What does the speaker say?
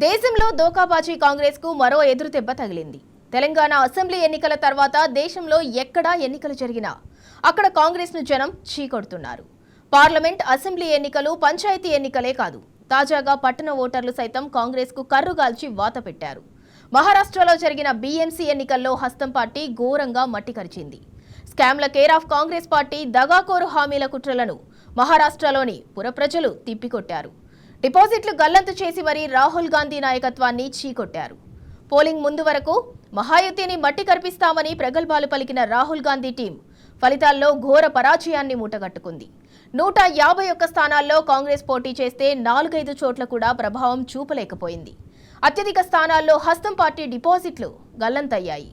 దేశంలో దోకాబాజీ కాంగ్రెస్ కు మరో ఎదురుదెబ్బ తగిలింది. తెలంగాణ అసెంబ్లీ ఎన్నికల తర్వాత దేశంలో ఎక్కడా ఎన్నికలు జరిగినా అక్కడ కాంగ్రెస్ ను జనం చీకొడుతున్నారు. పార్లమెంట్, అసెంబ్లీ ఎన్నికలు పంచాయతీ ఎన్నికలే కాదు, తాజాగా పట్టణ ఓటర్లు సైతం కాంగ్రెస్ కు కర్రుగాల్చి వాత పెట్టారు. మహారాష్ట్రలో జరిగిన బీఎంసీ ఎన్నికల్లో హస్తం పార్టీ ఘోరంగా మట్టికరిచింది. స్కామ్ల కేర్ ఆఫ్ కాంగ్రెస్ పార్టీ దగాకోరు హామీల కుట్రలను మహారాష్ట్రలోని పుర ప్రజలు తిప్పికొట్టారు. డిపాజిట్లు గల్లంతు చేసి మరీ రాహుల్ గాంధీ నాయకత్వాన్ని చీకొట్టారు. పోలింగ్ ముందు వరకు మహాయుతిని మట్టి కర్పిస్తామని ప్రగల్భాలు పలికిన రాహుల్ గాంధీ టీం ఫలితాల్లో ఘోర పరాజయాన్ని మూటగట్టుకుంది. 151 స్థానాల్లో కాంగ్రెస్ పోటీ చేస్తే 4-5 చోట్ల కూడా ప్రభావం చూపలేకపోయింది. అత్యధిక స్థానాల్లో హస్తం పార్టీ డిపాజిట్లు గల్లంతయ్యాయి.